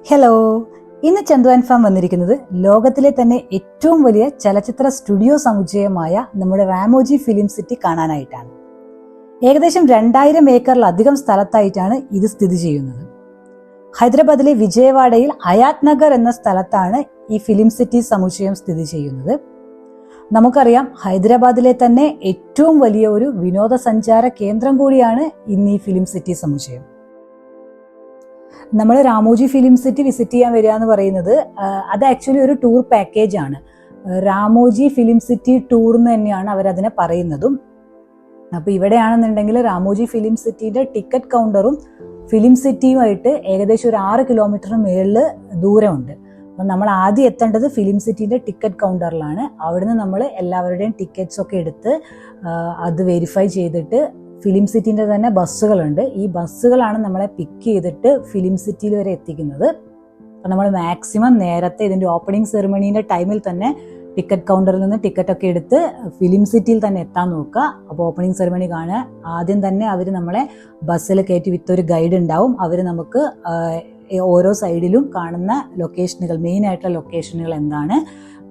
Hello, ഇന്ന് Chandu and farm വന്നിരിക്കുന്നത് ലോകത്തിലെ തന്നെ ഏറ്റവും വലിയ ചലച്ചിത്ര സ്റ്റുഡിയോ സമുച്ചയമായ നമ്മുടെ റാമോജി ഫിലിം സിറ്റി കാണാനായിട്ടാണ്. ഏകദേശം 2000 ഏക്കറിലധികം സ്ഥലത്തായിട്ടാണ് ഇത് സ്ഥിതി ചെയ്യുന്നത്. ഹൈദരാബാദിലെ വിജയവാഡയിൽ ഹയാത് നഗർ എന്ന സ്ഥലത്താണ് ഈ ഫിലിം സിറ്റി സമുച്ചയം സ്ഥിതി ചെയ്യുന്നത്. നമുക്കറിയാം, ഹൈദരാബാദിലെ തന്നെ ഏറ്റവും വലിയ ഒരു വിനോദസഞ്ചാര കേന്ദ്രം കൂടിയാണ് ഇന്ന് ഈ ഫിലിം സിറ്റി സമുച്ചയം. നമ്മൾ രാമോജി ഫിലിം സിറ്റി വിസിറ്റ് ചെയ്യാൻ വരിക എന്ന് പറയുന്നത് അത് ആക്ച്വലി ഒരു ടൂർ പാക്കേജ് ആണ്. രാമോജി ഫിലിം സിറ്റി ടൂർ എന്ന് തന്നെയാണ് അവരതിനെ പറയുന്നതും. അപ്പോൾ ഇവിടെയാണെന്നുണ്ടെങ്കിൽ രാമോജി ഫിലിം സിറ്റിയുടെ ടിക്കറ്റ് കൗണ്ടറും ഫിലിം സിറ്റിയുമായിട്ട് ഏകദേശം ഒരു 6 കിലോമീറ്ററിന് മുകളിൽ ദൂരമുണ്ട്. അപ്പം നമ്മൾ ആദ്യം എത്തേണ്ടത് ഫിലിം സിറ്റിൻ്റെ ടിക്കറ്റ് കൗണ്ടറിലാണ്. അവിടുന്ന് നമ്മൾ എല്ലാവരുടെയും ടിക്കറ്റ്സ് ഒക്കെ എടുത്ത് അത് വെരിഫൈ ചെയ്തിട്ട് ഫിലിം സിറ്റിൻ്റെ തന്നെ ബസ്സുകളുണ്ട്. ഈ ബസ്സുകളാണ് നമ്മളെ പിക്ക് ചെയ്തിട്ട് ഫിലിം സിറ്റിയിൽ വരെ എത്തിക്കുന്നത്. അപ്പം നമ്മൾ മാക്സിമം നേരത്തെ ഇതിൻ്റെ ഓപ്പണിംഗ് സെറിമണീൻ്റെ ടൈമിൽ തന്നെ ടിക്കറ്റ് കൗണ്ടറിൽ നിന്ന് ടിക്കറ്റ് ഒക്കെ എടുത്ത് ഫിലിം സിറ്റിയിൽ തന്നെ എത്താൻ നോക്കുക. അപ്പോൾ ഓപ്പണിംഗ് സെറിമണി കാണുക. ആദ്യം തന്നെ അവർ നമ്മളെ ബസ്സിൽ കയറ്റി വിത്തൊരു ഗൈഡ് ഉണ്ടാവും. അവർ നമുക്ക് ഓരോ സൈഡിലും കാണുന്ന ലൊക്കേഷനുകൾ, മെയിൻ ആയിട്ടുള്ള ലൊക്കേഷനുകൾ എന്താണ്,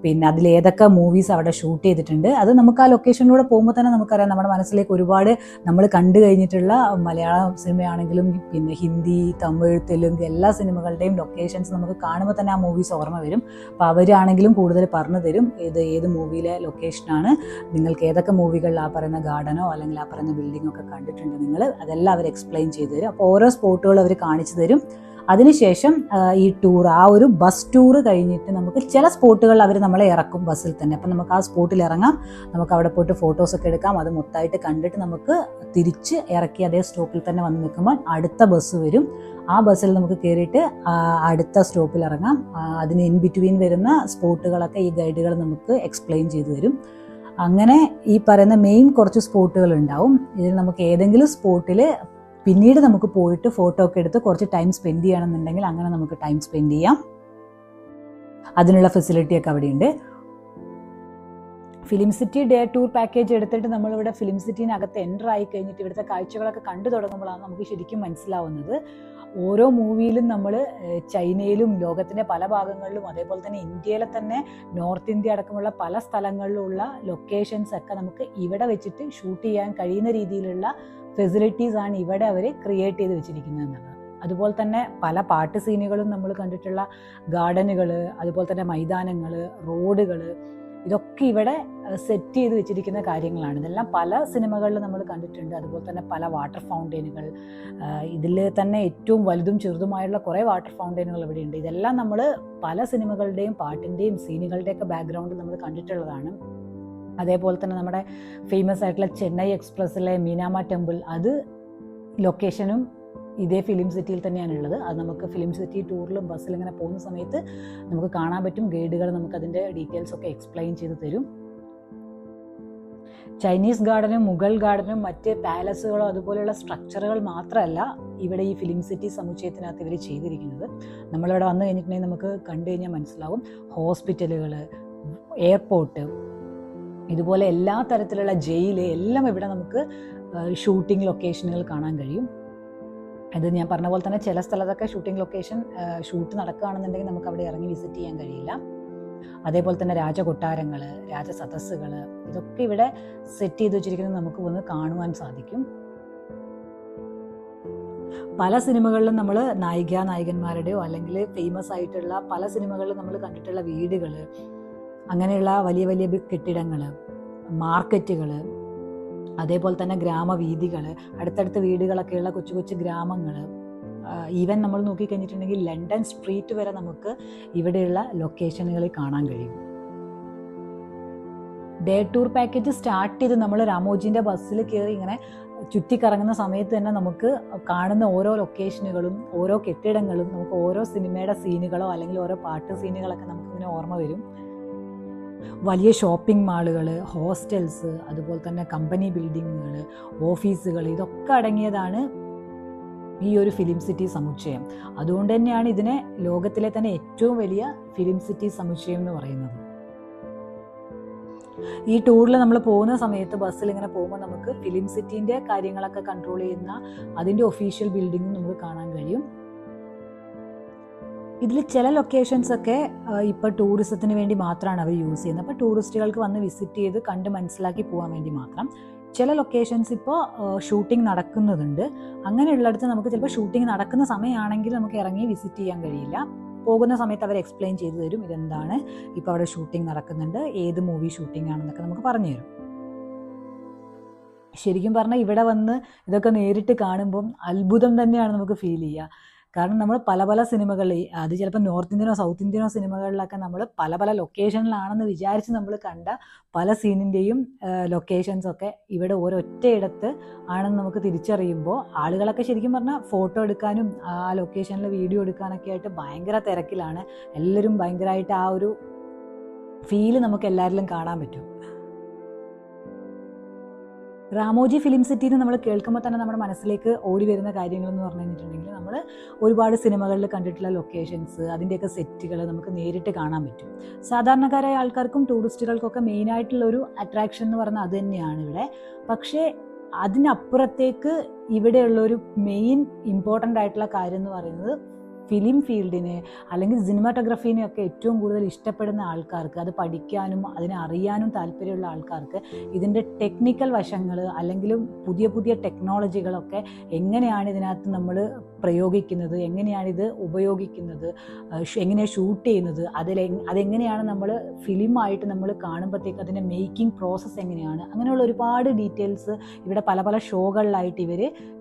പിന്നെ അതിൽ ഏതൊക്കെ മൂവീസ് അവിടെ ഷൂട്ട് ചെയ്തിട്ടുണ്ട്, അത് നമുക്ക് ആ ലൊക്കേഷനിലൂടെ പോകുമ്പോൾ തന്നെ നമുക്കറിയാം. നമ്മുടെ മനസ്സിലേക്ക് ഒരുപാട് നമ്മൾ കണ്ടു കഴിഞ്ഞിട്ടുള്ള മലയാളം സിനിമയാണെങ്കിലും പിന്നെ ഹിന്ദി, തമിഴ്, തെലുങ്ക് എല്ലാ സിനിമകളുടെയും ലൊക്കേഷൻസ് നമുക്ക് കാണുമ്പോൾ തന്നെ ആ മൂവീസ് ഓർമ്മ വരും. അപ്പോൾ അവരാണെങ്കിലും കൂടുതൽ പറഞ്ഞു തരും ഏത് മൂവിയിലെ ലൊക്കേഷനാണ്, നിങ്ങൾക്ക് ഏതൊക്കെ മൂവികളിൽ ആ പറയുന്ന ഗാർഡനോ അല്ലെങ്കിൽ ആ പറയുന്ന ബിൽഡിങ്ങോ ഒക്കെ കണ്ടിട്ടുണ്ട് നിങ്ങൾ, അതെല്ലാം അവർ എക്സ്പ്ലെയിൻ ചെയ്തു തരും. അപ്പോൾ ഓരോ സ്പോട്ടുകൾ അവർ കാണിച്ചു തരും. അതിനുശേഷം ഈ ടൂർ, ആ ഒരു ബസ് ടൂർ കഴിഞ്ഞിട്ട് നമുക്ക് ചില സ്പോട്ടുകളിൽ അവർ നമ്മളെ ഇറക്കും ബസ്സിൽ തന്നെ. അപ്പം നമുക്ക് ആ സ്പോട്ടിൽ ഇറങ്ങാം, നമുക്ക് അവിടെ പോയിട്ട് ഫോട്ടോസൊക്കെ എടുക്കാം. അത് മൊത്തമായിട്ട് കണ്ടിട്ട് നമുക്ക് തിരിച്ച് ഇറക്കി അതേ സ്റ്റോപ്പിൽ തന്നെ വന്ന് നിൽക്കുമ്പോൾ അടുത്ത ബസ് വരും. ആ ബസ്സിൽ നമുക്ക് കയറിയിട്ട് അടുത്ത സ്റ്റോപ്പിൽ ഇറങ്ങാം. അതിന് ഇൻ ബിറ്റ്വീൻ വരുന്ന സ്പോട്ടുകളൊക്കെ ഈ ഗൈഡുകൾ നമുക്ക് എക്സ്പ്ലെയിൻ ചെയ്തു തരും. അങ്ങനെ ഈ പറയുന്ന മെയിൻ കുറച്ച് സ്പോട്ടുകൾ ഉണ്ടാവും. ഇതിൽ നമുക്ക് ഏതെങ്കിലും സ്പോട്ടിൽ പിന്നീട് നമുക്ക് പോയിട്ട് ഫോട്ടോ ഒക്കെ എടുത്ത് കുറച്ച് ടൈം സ്പെൻഡ് ചെയ്യണമെന്നുണ്ടെങ്കിൽ അങ്ങനെ നമുക്ക് ടൈം സ്പെൻഡ് ചെയ്യാം. അതിനുള്ള ഫെസിലിറ്റിയൊക്കെ അവിടെയുണ്ട്. Film city day tour package എടുത്തിട്ട് നമ്മളിവിടെ ഫിലിം സിറ്റിനകത്ത് എൻ്റർ ആയി കഴിഞ്ഞിട്ട് ഇവിടുത്തെ കാഴ്ചകളൊക്കെ കണ്ടു തുടങ്ങുമ്പോഴാണ് നമുക്ക് ശരിക്കും മനസ്സിലാവുന്നത്. ഓരോ മൂവിയിലും നമ്മൾ ചൈനയിലും ലോകത്തിൻ്റെ പല ഭാഗങ്ങളിലും അതേപോലെ തന്നെ ഇന്ത്യയിലെ തന്നെ നോർത്ത് ഇന്ത്യ അടക്കമുള്ള പല സ്ഥലങ്ങളിലുള്ള ലൊക്കേഷൻസ് ഒക്കെ നമുക്ക് ഇവിടെ വെച്ചിട്ട് ഷൂട്ട് ചെയ്യാൻ കഴിയുന്ന രീതിയിലുള്ള ഫെസിലിറ്റീസ് ആണ് ഇവിടെ അവർ ക്രിയേറ്റ് ചെയ്ത് വെച്ചിരിക്കുന്നത് എന്നുള്ളത്. അതുപോലെ തന്നെ പല പാട്ട് സീനുകളും നമ്മൾ കണ്ടിട്ടുള്ള ഗാർഡനുകൾ, അതുപോലെ തന്നെ മൈതാനങ്ങൾ, റോഡുകൾ, ഇതൊക്കെ ഇവിടെ സെറ്റ് ചെയ്ത് വെച്ചിരിക്കുന്ന കാര്യങ്ങളാണ്. ഇതെല്ലാം പല സിനിമകളിൽ നമ്മൾ കണ്ടിട്ടുണ്ട്. അതുപോലെ തന്നെ പല വാട്ടർ ഫൗണ്ടെയിനുകൾ, ഇതിൽ തന്നെ ഏറ്റവും വലുതും ചെറുതുമായുള്ള കുറേ വാട്ടർ ഫൗണ്ടെയിനുകൾ ഇവിടെയുണ്ട്. ഇതെല്ലാം നമ്മൾ പല സിനിമകളുടെയും പാട്ടിൻ്റെയും സീനുകളുടെയൊക്കെ ബാക്ക്ഗ്രൗണ്ടിൽ നമ്മൾ കണ്ടിട്ടുള്ളതാണ്. അതേപോലെ തന്നെ നമ്മുടെ ഫേമസ് ആയിട്ടുള്ള ചെന്നൈ എക്സ്പ്രസ്സിലെ മീനാമ ടെമ്പിൾ, അത് ലൊക്കേഷനും ഇതേ ഫിലിം സിറ്റിയിൽ തന്നെയാണുള്ളത്. അത് നമുക്ക് ഫിലിം സിറ്റി ടൂറിലും ബസ്സിൽ ഇങ്ങനെ പോകുന്ന സമയത്ത് നമുക്ക് കാണാൻ പറ്റും. ഗൈഡുകൾ നമുക്കതിൻ്റെ ഡീറ്റെയിൽസ് ഒക്കെ എക്സ്പ്ലെയിൻ ചെയ്ത് തരും. ചൈനീസ് ഗാർഡനും മുഗൾ ഗാർഡനും മറ്റ് പാലസുകളോ അതുപോലെയുള്ള സ്ട്രക്ചറുകൾ മാത്രമല്ല ഇവിടെ ഈ ഫിലിം സിറ്റി സമുച്ചയത്തിനകത്ത് ഇവർ ചെയ്തിരിക്കുന്നത്. നമ്മളിവിടെ വന്നു കഴിഞ്ഞിട്ടുണ്ടെങ്കിൽ നമുക്ക് കണ്ടു കഴിഞ്ഞാൽ മനസ്സിലാവും. ഹോസ്പിറ്റലുകൾ, എയർപോർട്ട്, ഇതുപോലെ എല്ലാ തരത്തിലുള്ള ജയില് എല്ലാം ഇവിടെ നമുക്ക് ഷൂട്ടിംഗ് ലൊക്കേഷനുകൾ കാണാൻ കഴിയും. അത് ഞാൻ പറഞ്ഞ പോലെ തന്നെ ചില സ്ഥലത്തൊക്കെ ഷൂട്ടിംഗ് ലൊക്കേഷൻ ഷൂട്ട് നടക്കുകയാണെന്നുണ്ടെങ്കിൽ നമുക്ക് അവിടെ ഇറങ്ങി വിസിറ്റ് ചെയ്യാൻ കഴിയില്ല. അതേപോലെ തന്നെ രാജകൊട്ടാരങ്ങൾ, രാജസദസ്സുകൾ, ഇതൊക്കെ ഇവിടെ സെറ്റ് ചെയ്ത് വെച്ചിരിക്കുന്നത് നമുക്ക് വന്ന് കാണുവാൻ സാധിക്കും. പല സിനിമകളിലും നമ്മൾ നായികന്മാരുടെയോ അല്ലെങ്കിൽ ഫേമസ് ആയിട്ടുള്ള പല സിനിമകളിലും നമ്മൾ കണ്ടിട്ടുള്ള വീടുകൾ, അങ്ങനെയുള്ള വലിയ വലിയ കെട്ടിടങ്ങൾ, മാർക്കറ്റുകൾ, അതേപോലെ തന്നെ ഗ്രാമവീഥികൾ, അടുത്തടുത്ത വീടുകളൊക്കെയുള്ള കൊച്ചു കൊച്ചു ഗ്രാമങ്ങൾ, ഈവൻ നമ്മൾ നോക്കിക്കഴിഞ്ഞിട്ടുണ്ടെങ്കിൽ ലണ്ടൻ സ്ട്രീറ്റ് വരെ നമുക്ക് ഇവിടെയുള്ള ലൊക്കേഷനുകളിൽ കാണാൻ കഴിയും. ഡേ ടൂർ പാക്കേജ് സ്റ്റാർട്ട് ചെയ്ത് നമ്മൾ രാമോജിൻ്റെ ബസ്സിൽ കയറി ഇങ്ങനെ ചുറ്റിക്കറങ്ങുന്ന സമയത്ത് തന്നെ നമുക്ക് കാണുന്ന ഓരോ ലൊക്കേഷനുകളും ഓരോ കെട്ടിടങ്ങളും നമുക്ക് ഓരോ സിനിമയുടെ സീനുകളോ അല്ലെങ്കിൽ ഓരോ പാട്ട് സീനുകളൊക്കെ നമുക്കിങ്ങനെ ഓർമ്മ വരും. വലിയ ഷോപ്പിംഗ് മാളുകൾ, ഹോസ്റ്റൽസ്, അതുപോലെ തന്നെ കമ്പനി ബിൽഡിങ്ങുകൾ, ഓഫീസുകൾ, ഇതൊക്കെ അടങ്ങിയതാണ് ഈ ഒരു ഫിലിം സിറ്റി സമുച്ചയം. അതുകൊണ്ട് തന്നെയാണ് ഇതിനെ ലോകത്തിലെ തന്നെ ഏറ്റവും വലിയ ഫിലിം സിറ്റി സമുച്ചയം എന്ന് പറയുന്നത്. ഈ ടൂറിൽ നമ്മൾ പോകുന്ന സമയത്ത് ബസ്സിൽ ഇങ്ങനെ പോകുമ്പോൾ നമുക്ക് ഫിലിം സിറ്റിൻ്റെ കാര്യങ്ങളൊക്കെ കൺട്രോൾ ചെയ്യുന്ന അതിൻ്റെ ഒഫീഷ്യൽ ബിൽഡിങ്ങും നമുക്ക് കാണാൻ കഴിയും. ഇതിൽ ചില ലൊക്കേഷൻസ് ഒക്കെ ഇപ്പോൾ ടൂറിസത്തിന് വേണ്ടി മാത്രമാണ് അവർ യൂസ് ചെയ്യുന്നത്. അപ്പോൾ ടൂറിസ്റ്റുകൾക്ക് വന്ന് വിസിറ്റ് ചെയ്ത് കണ്ട് മനസ്സിലാക്കി പോകാൻ വേണ്ടി മാത്രം. ചില ലൊക്കേഷൻസ് ഇപ്പോൾ ഷൂട്ടിംഗ് നടക്കുന്നുണ്ട്. അങ്ങനെയുള്ളിടത്ത് നമുക്ക് ചിലപ്പോൾ ഷൂട്ടിംഗ് നടക്കുന്ന സമയമാണെങ്കിൽ നമുക്ക് ഇറങ്ങി വിസിറ്റ് ചെയ്യാൻ കഴിയില്ല. പോകുന്ന സമയത്ത് അവർ എക്സ്പ്ലെയിൻ ചെയ്തു തരും, ഇതെന്താണ്, ഇപ്പോൾ അവിടെ ഷൂട്ടിംഗ് നടക്കുന്നുണ്ട്, ഏത് മൂവി ഷൂട്ടിംഗ് ആണെന്നൊക്കെ നമുക്ക് പറഞ്ഞു തരും. ശരിക്കും പറഞ്ഞാൽ ഇവിടെ വന്ന് ഇതൊക്കെ നേരിട്ട് കാണുമ്പം അത്ഭുതം തന്നെയാണ് നമുക്ക് ഫീൽ ചെയ്യുക. കാരണം നമ്മൾ പല പല സിനിമകളിൽ, അത് ചിലപ്പോൾ നോർത്ത് ഇന്ത്യനോ സൗത്ത് ഇന്ത്യനോ സിനിമകളിലൊക്കെ നമ്മൾ പല പല ലൊക്കേഷനിലാണെന്ന് വിചാരിച്ച് നമ്മൾ കണ്ട പല സീനിൻ്റെയും ലൊക്കേഷൻസൊക്കെ ഇവിടെ ഒരൊറ്റയിടത്ത് ആണെന്ന് നമുക്ക് തിരിച്ചറിയുമ്പോൾ ആളുകളൊക്കെ ശരിക്കും പറഞ്ഞാൽ ഫോട്ടോ എടുക്കാനും ആ ലൊക്കേഷനിൽ വീഡിയോ എടുക്കാനൊക്കെ ആയിട്ട് ഭയങ്കര തിരക്കിലാണ്. എല്ലാവരും ഭയങ്കരമായിട്ട് ആ ഒരു ഫീല് നമുക്ക് എല്ലാവരിലും കാണാൻ പറ്റും. റാമോജി ഫിലിം സിറ്റി എന്ന് നമ്മൾ കേൾക്കുമ്പോൾ തന്നെ നമ്മുടെ മനസ്സിലേക്ക് ഓടി വരുന്ന കാര്യങ്ങൾ എന്ന് പറഞ്ഞു കഴിഞ്ഞിട്ടുണ്ടെങ്കിൽ നമ്മൾ ഒരുപാട് സിനിമകളിൽ കണ്ടിട്ടുള്ള ലൊക്കേഷൻസ്, അതിൻ്റെയൊക്കെ സെറ്റുകൾ നമുക്ക് നേരിട്ട് കാണാൻ പറ്റും. സാധാരണക്കാരായ ആൾക്കാർക്കും ടൂറിസ്റ്റുകൾക്കൊക്കെ മെയിനായിട്ടുള്ളൊരു അട്രാക്ഷൻ എന്ന് പറഞ്ഞാൽ അത് തന്നെയാണ് ഇവിടെ. പക്ഷേ അതിനപ്പുറത്തേക്ക് ഇവിടെയുള്ളൊരു മെയിൻ ഇമ്പോർട്ടൻ്റ് ആയിട്ടുള്ള കാര്യം എന്ന് പറയുന്നത് ഫിലിം ഫീൽഡിനെ അല്ലെങ്കിൽ സിനിമാറ്റോഗ്രഫീനെയൊക്കെ ഏറ്റവും കൂടുതൽ ഇഷ്ടപ്പെടുന്ന ആൾക്കാർക്ക്, അത് പഠിക്കാനും അതിനെ അറിയാനും താല്പര്യമുള്ള ആൾക്കാർക്ക് ഇതിൻ്റെ ടെക്നിക്കൽ വശങ്ങൾ അല്ലെങ്കിലും പുതിയ പുതിയ ടെക്നോളജികളൊക്കെ എങ്ങനെയാണ് ഇതിനകത്ത് നമ്മൾ പ്രയോഗിക്കുന്നത്, എങ്ങനെയാണിത് ഉപയോഗിക്കുന്നത്, എങ്ങനെയാണ് ഷൂട്ട് ചെയ്യുന്നത്, അതെങ്ങനെയാണ് നമ്മൾ ഫിലിമായിട്ട് നമ്മൾ കാണുമ്പോഴത്തേക്ക് അതിൻ്റെ മേക്കിംഗ് പ്രോസസ്സ് എങ്ങനെയാണ്, അങ്ങനെയുള്ള ഒരുപാട് ഡീറ്റെയിൽസ് ഇവിടെ പല പല ഷോകളിലായിട്ട്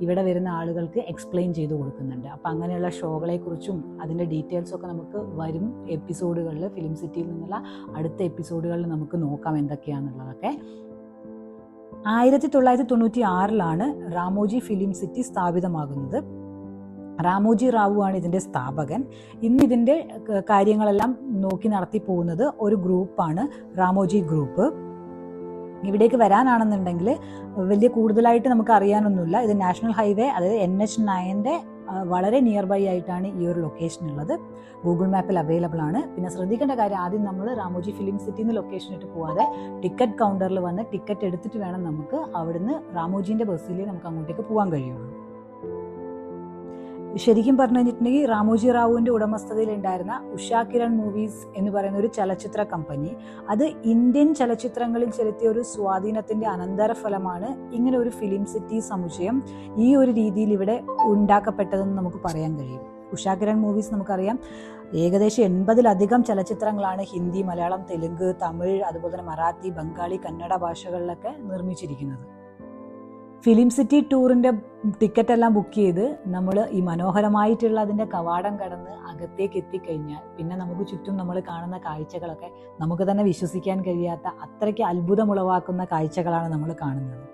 ഇവിടെ വരുന്ന ആളുകൾക്ക് എക്സ്പ്ലെയിൻ ചെയ്ത് കൊടുക്കുന്നുണ്ട്. അപ്പോൾ അങ്ങനെയുള്ള ഷോകളെക്കുറിച്ചും അതിൻ്റെ ഡീറ്റെയിൽസൊക്കെ നമുക്ക് വരും എപ്പിസോഡുകളിൽ, ഫിലിം സിറ്റിയിൽ നിന്നുള്ള അടുത്ത എപ്പിസോഡുകളിൽ നമുക്ക് നോക്കാം എന്തൊക്കെയാണെന്നുള്ളതൊക്കെ. 1996 റാമോജി ഫിലിം സിറ്റി സ്ഥാപിതമാകുന്നത്. രാമോജി റാവു ആണ് ഇതിൻ്റെ സ്ഥാപകൻ. ഇന്നിതിൻ്റെ കാര്യങ്ങളെല്ലാം നോക്കി നടത്തി പോകുന്നത് ഒരു ഗ്രൂപ്പാണ്, രാമോജി ഗ്രൂപ്പ്. ഇവിടേക്ക് വരാനാണെന്നുണ്ടെങ്കിൽ വലിയ കൂടുതലായിട്ട് നമുക്ക് അറിയാനൊന്നുമില്ല. ഇത് നാഷണൽ ഹൈവേ, അതായത് NH9 വളരെ നിയർ ബൈ ആയിട്ടാണ് ഈ ഒരു ലൊക്കേഷൻ ഉള്ളത്. ഗൂഗിൾ മാപ്പിൽ അവൈലബിൾ ആണ്. പിന്നെ ശ്രദ്ധിക്കേണ്ട കാര്യം, ആദ്യം നമ്മൾ രാമോജി ഫിലിം സിറ്റിന്ന് ലൊക്കേഷൻ ഇട്ട് പോവാതെ ടിക്കറ്റ് കൗണ്ടറിൽ വന്ന് ടിക്കറ്റ് എടുത്തിട്ട് വേണം നമുക്ക് അവിടുന്ന് രാമോജീൻ്റെ ബസ്സിൽ നമുക്ക് അങ്ങോട്ടേക്ക് പോകാൻ കഴിയുള്ളൂ. ശരിക്കും പറഞ്ഞു കഴിഞ്ഞിട്ടുണ്ടെങ്കിൽ രാമോജി റാവുവിൻ്റെ ഉടമസ്ഥതയിൽ ഉണ്ടായിരുന്ന ഉഷാ കിരൺ മൂവീസ് എന്ന് പറയുന്ന ഒരു ചലച്ചിത്ര കമ്പനി, അത് ഇന്ത്യൻ ചലച്ചിത്രങ്ങളിൽ ചെലുത്തിയ ഒരു സ്വാധീനത്തിൻ്റെ അനന്തരഫലമാണ് ഇങ്ങനെ ഒരു ഫിലിം സിറ്റി സമുച്ചയം ഈ ഒരു രീതിയിൽ ഇവിടെ ഉണ്ടാക്കപ്പെട്ടതെന്ന് നമുക്ക് പറയാൻ കഴിയും. ഉഷാ കിരൺ മൂവീസ് നമുക്കറിയാം, ഏകദേശം 80-ലധികം ചലച്ചിത്രങ്ങളാണ് ഹിന്ദി, മലയാളം, തെലുങ്ക്, തമിഴ്, അതുപോലെ തന്നെ മറാത്തി, ബംഗാളി, കന്നഡ ഭാഷകളിലൊക്കെ നിർമ്മിച്ചിരിക്കുന്നത്. ഫിലിം സിറ്റി ടൂറിൻ്റെ ടിക്കറ്റ് എല്ലാം ബുക്ക് ചെയ്ത് നമ്മൾ ഈ മനോഹരമായിട്ടുള്ള അതിൻ്റെ കവാടം കടന്ന് അകത്തേക്ക് എത്തിക്കഴിഞ്ഞാൽ പിന്നെ നമുക്ക് ചുറ്റും നമ്മൾ കാണുന്ന കാഴ്ചകളൊക്കെ നമുക്ക് തന്നെ വിശ്വസിക്കാൻ കഴിയാത്ത അത്രയ്ക്ക് അത്ഭുതമുളവാക്കുന്ന കാഴ്ചകളാണ് നമ്മൾ കാണുന്നത്.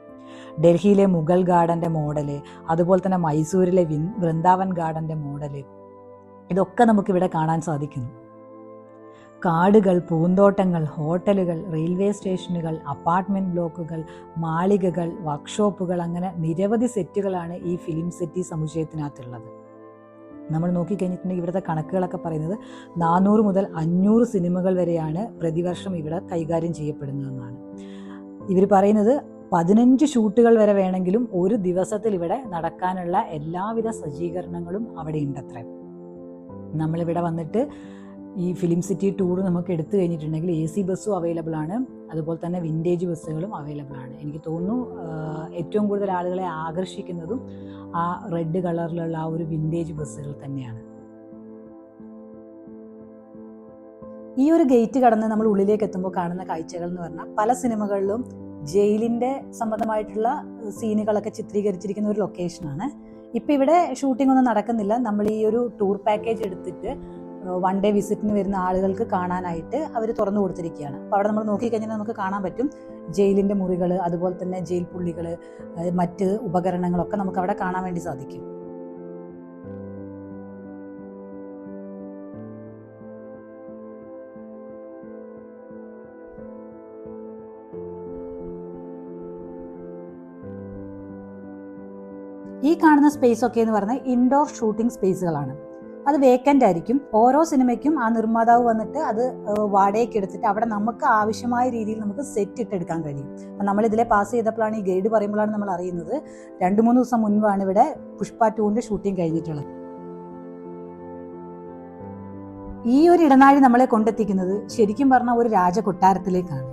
ഡൽഹിയിലെ മുഗൾ ഗാർഡൻ്റെ മോഡല്, അതുപോലെ തന്നെ മൈസൂരിലെ വൃന്ദാവൻ ഗാർഡൻ്റെ മോഡല്, ഇതൊക്കെ നമുക്കിവിടെ കാണാൻ സാധിക്കുന്നു. കാടുകൾ, പൂന്തോട്ടങ്ങൾ, ഹോട്ടലുകൾ, റെയിൽവേ സ്റ്റേഷനുകൾ, അപ്പാർട്ട്മെൻറ്റ് ബ്ലോക്കുകൾ, മാളികകൾ, വർക്ക്ഷോപ്പുകൾ, അങ്ങനെ നിരവധി സെറ്റുകളാണ് ഈ ഫിലിം സിറ്റി സമുച്ചയത്തിനകത്തുള്ളത്. നമ്മൾ നോക്കിക്കഴിഞ്ഞിട്ടുണ്ടെങ്കിൽ ഇവിടുത്തെ കണക്കുകളൊക്കെ പറയുന്നത് 400 മുതൽ 500 സിനിമകൾ വരെയാണ് പ്രതിവർഷം ഇവിടെ കൈകാര്യം ചെയ്യപ്പെടുന്നതെന്നാണ്. ഇവർ പറയുന്നത് 15 ഷൂട്ടുകൾ വരെ വേണമെങ്കിലും ഒരു ദിവസത്തിൽ ഇവിടെ നടക്കാനുള്ള എല്ലാവിധ സജ്ജീകരണങ്ങളും അവിടെ ഉണ്ടത്രേ. നമ്മളിവിടെ വന്നിട്ട് ഈ ഫിലിം സിറ്റി ടൂർ നമുക്ക് എടുത്തു കഴിഞ്ഞിട്ടുണ്ടെങ്കിൽ AC ബസ്സും അവൈലബിൾ ആണ്, അതുപോലെ തന്നെ വിൻറ്റേജ് ബസ്സുകളും അവൈലബിൾ ആണ്. എനിക്ക് തോന്നുന്നു ഏറ്റവും കൂടുതൽ ആളുകളെ ആകർഷിക്കുന്നതും ആ റെഡ് കളറിലുള്ള ആ ഒരു വിൻറ്റേജ് ബസ്സുകൾ തന്നെയാണ്. ഈ ഒരു ഗേറ്റ് കടന്ന് നമ്മൾ ഉള്ളിലേക്ക് എത്തുമ്പോൾ കാണുന്ന കാഴ്ചകൾ എന്ന് പറഞ്ഞാൽ പല സിനിമകളിലും ജയിലിൻ്റെ സംബന്ധമായിട്ടുള്ള സീനുകളൊക്കെ ചിത്രീകരിച്ചിരിക്കുന്ന ഒരു ലൊക്കേഷനാണ്. ഇപ്പം ഇവിടെ ഷൂട്ടിംഗ് ഒന്നും നടക്കുന്നില്ല. നമ്മൾ ഈ ഒരു ടൂർ പാക്കേജ് എടുത്തിട്ട് 1 ഡേ വിസിറ്റിന് വരുന്ന ആളുകൾക്ക് കാണാനായിട്ട് അവർ തുറന്നു കൊടുത്തിരിക്കുകയാണ്. അപ്പോൾ അവിടെ നമ്മൾ നോക്കിക്കഴിഞ്ഞാൽ നമുക്ക് കാണാൻ പറ്റും ജയിലിൻ്റെ മുറികൾ, അതുപോലെ തന്നെ ജയിൽ പുള്ളികൾ, മറ്റ് ഉപകരണങ്ങളൊക്കെ നമുക്ക് അവിടെ കാണാൻ വേണ്ടി സാധിക്കും. ഈ കാണുന്ന സ്പേസ് ഒക്കെ എന്ന് പറഞ്ഞാൽ ഇൻഡോർ ഷൂട്ടിംഗ് സ്പേസുകളാണ്. അത് വേക്കൻ്റ് ആയിരിക്കും. ഓരോ സിനിമയ്ക്കും ആ നിർമ്മാതാവ് വന്നിട്ട് അത് വാടകയ്ക്ക് എടുത്തിട്ട് അവിടെ നമുക്ക് ആവശ്യമായ രീതിയിൽ നമുക്ക് സെറ്റ് ഇട്ടെടുക്കാൻ കഴിയും. അപ്പം നമ്മളിതിലെ പാസ് ചെയ്തപ്പോഴാണ് ഈ ഗൈഡ് പറയുമ്പോഴാണ് നമ്മൾ അറിയുന്നത് 2-3 ദിവസം മുൻപാണ് ഇവിടെ പുഷ്പ 2ൻ്റെ ഷൂട്ടിംഗ് കഴിഞ്ഞിട്ടുള്ളത്. ഈ ഒരു ഇടനാഴി നമ്മളെ കൊണ്ടെത്തിക്കുന്നത് ശരിക്കും പറഞ്ഞ ഒരു രാജകൊട്ടാരത്തിലേക്കാണ്.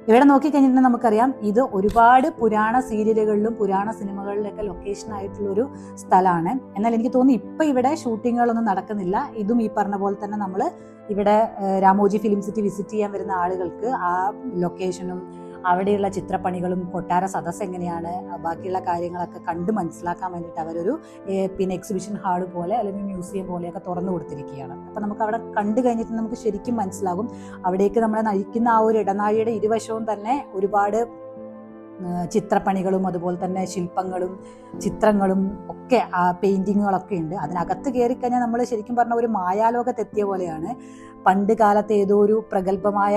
ഇവിടെ നോക്കിക്കഴിഞ്ഞിട്ടുണ്ടെങ്കിൽ നമുക്കറിയാം ഇത് ഒരുപാട് പുരാണ സീരിയലുകളിലും പുരാണ സിനിമകളിലൊക്കെ ലൊക്കേഷൻ ആയിട്ടുള്ളൊരു സ്ഥലമാണ്. എന്നാൽ എനിക്ക് തോന്നുന്നു ഇപ്പൊ ഇവിടെ ഷൂട്ടിങ്ങുകളൊന്നും നടക്കുന്നില്ല. ഇതും ഈ പറഞ്ഞ പോലെ തന്നെ നമ്മൾ ഇവിടെ രാമോജി ഫിലിം സിറ്റി വിസിറ്റ് ചെയ്യാൻ വരുന്ന ആളുകൾക്ക് ആ ലൊക്കേഷനും അവിടെയുള്ള ചിത്രപ്പണികളും കൊട്ടാര സദസ്സ് എങ്ങനെയാണ് ബാക്കിയുള്ള കാര്യങ്ങളൊക്കെ കണ്ട് മനസ്സിലാക്കാൻ വേണ്ടിയിട്ട് അവരൊരു പിന്നെ എക്സിബിഷൻ ഹാൾ പോലെ അല്ലെങ്കിൽ മ്യൂസിയം പോലെയൊക്കെ തുറന്നു കൊടുത്തിരിക്കുകയാണ്. അപ്പം നമുക്ക് അവിടെ കണ്ടു കഴിഞ്ഞിട്ട് നമുക്ക് ശരിക്കും മനസ്സിലാകും അവിടേക്ക് നമ്മളെ നയിക്കുന്ന ആ ഒരു ഇടനാഴിയുടെ ഇരുവശവും തന്നെ ഒരുപാട് ചിത്രപ്പണികളും അതുപോലെ തന്നെ ശില്പങ്ങളും ചിത്രങ്ങളും ഒക്കെ പെയിന്റിങ്ങുകളൊക്കെ ഉണ്ട്. അതിനകത്ത് കയറി കഴിഞ്ഞാൽ നമ്മൾ ശരിക്കും പറഞ്ഞ ഒരു മായാലോകത്തെത്തിയ പോലെയാണ്. പണ്ട് കാലത്ത് ഏതോ ഒരു പ്രഗത്ഭമായ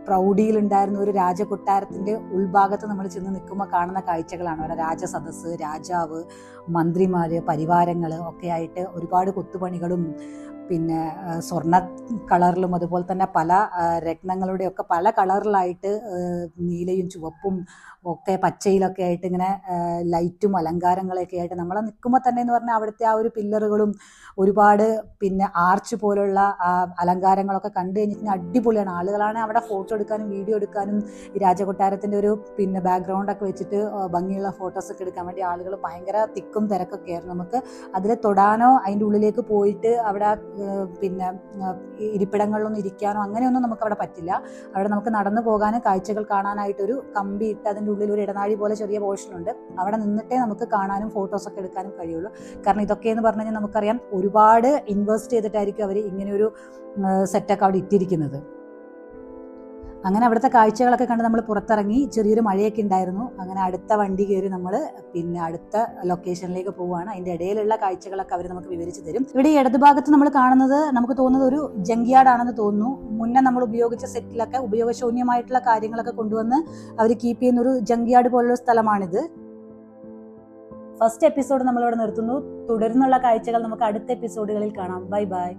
പ്രൗഢിയിലുണ്ടായിരുന്ന ഒരു രാജകൊട്ടാരത്തിന്റെ ഉൾഭാഗത്ത് നമ്മൾ ചെന്ന് നിൽക്കുമ്പോൾ കാണുന്ന കാഴ്ചകളാണ്. അവിടെ രാജസദസ്സ്, രാജാവ്, മന്ത്രിമാര്, പരിവാരങ്ങൾ ഒക്കെ ആയിട്ട് ഒരുപാട് കൊത്തുപണികളും പിന്നെ സ്വർണ്ണ കളറിലും അതുപോലെ തന്നെ പല രത്നങ്ങളുടെ ഒക്കെ പല കളറിലായിട്ട് നീലയും ചുവപ്പും ഒക്കെ പച്ചയിലൊക്കെ ആയിട്ട് ഇങ്ങനെ ലൈറ്റും അലങ്കാരങ്ങളൊക്കെ ആയിട്ട് നമ്മളെ നിൽക്കുമ്പോൾ തന്നെ എന്ന് പറഞ്ഞാൽ അവിടുത്തെ ആ ഒരു പില്ലറുകളും ഒരുപാട് പിന്നെ ആർച്ച് പോലുള്ള അലങ്കാരങ്ങളൊക്കെ കണ്ടു കഴിഞ്ഞിട്ട് അടിപൊളിയാണ്. ആളുകളാണ് അവിടെ ഫോട്ടോ എടുക്കാനും വീഡിയോ എടുക്കാനും ഈ രാജകൊട്ടാരത്തിൻ്റെ ഒരു പിന്നെ ബാക്ക്ഗ്രൗണ്ടൊക്കെ വെച്ചിട്ട് ഭംഗിയുള്ള ഫോട്ടോസൊക്കെ എടുക്കാൻ വേണ്ടി ആളുകൾ ഭയങ്കര തിക്കും തിരക്കൊക്കെ ആയിരുന്നു. നമുക്ക് അതിൽ തൊടാനോ അതിൻ്റെ ഉള്ളിലേക്ക് പോയിട്ട് അവിടെ പിന്നെ ഇരിപ്പിടങ്ങളിലൊന്നും ഇരിക്കാനോ അങ്ങനെയൊന്നും നമുക്ക് അവിടെ പറ്റില്ല. അവിടെ നമുക്ക് നടന്നു പോകാനും കാഴ്ചകൾ കാണാനായിട്ടൊരു കമ്പി ഇട്ട് അതിൻ്റെ ഉള്ളിൽ ഒരു ഇടനാഴി പോലെ ചെറിയ പോർഷനുണ്ട്. അവിടെ നിന്നിട്ടേ നമുക്ക് കാണാനും ഫോട്ടോസൊക്കെ എടുക്കാനും കഴിയുള്ളൂ. കാരണം ഇതൊക്കെയെന്ന് പറഞ്ഞു കഴിഞ്ഞാൽ നമുക്കറിയാം ഒരുപാട് ഇൻവെസ്റ്റ് ചെയ്തിട്ടായിരിക്കും അവർ ഇങ്ങനെയൊരു സെറ്റൊക്കെ അവിടെ ഇട്ടിരിക്കുന്നത്. അങ്ങനെ അവിടുത്തെ കാഴ്ചകളൊക്കെ കണ്ട് നമ്മൾ പുറത്തിറങ്ങി. ചെറിയൊരു മഴയൊക്കെ ഉണ്ടായിരുന്നു. അങ്ങനെ അടുത്ത വണ്ടി കയറി നമ്മൾ പിന്നെ അടുത്ത ലൊക്കേഷനിലേക്ക് പോവുകയാണ്. അതിൻ്റെ ഇടയിലുള്ള കാഴ്ചകളൊക്കെ അവർ നമുക്ക് വിവരിച്ച് തരും. ഇവിടെ ഈ ഇടതുഭാഗത്ത് നമ്മൾ കാണുന്നത് നമുക്ക് തോന്നുന്നത് ഒരു ജങ്ക്യാർഡ് ആണെന്ന് തോന്നുന്നു. മുന്നേ നമ്മൾ ഉപയോഗിച്ച സെറ്റിലൊക്കെ ഉപയോഗശൂന്യമായിട്ടുള്ള കാര്യങ്ങളൊക്കെ കൊണ്ടുവന്ന് അവർ കീപ്പ് ചെയ്യുന്ന ഒരു ജങ്ക്യാർഡ് പോലുള്ള സ്ഥലമാണിത്. ഫസ്റ്റ് എപ്പിസോഡ് നമ്മളിവിടെ നിർത്തുന്നു. തുടർന്നുള്ള കാഴ്ചകൾ നമുക്ക് അടുത്ത എപ്പിസോഡുകളിൽ കാണാം. Bye bye.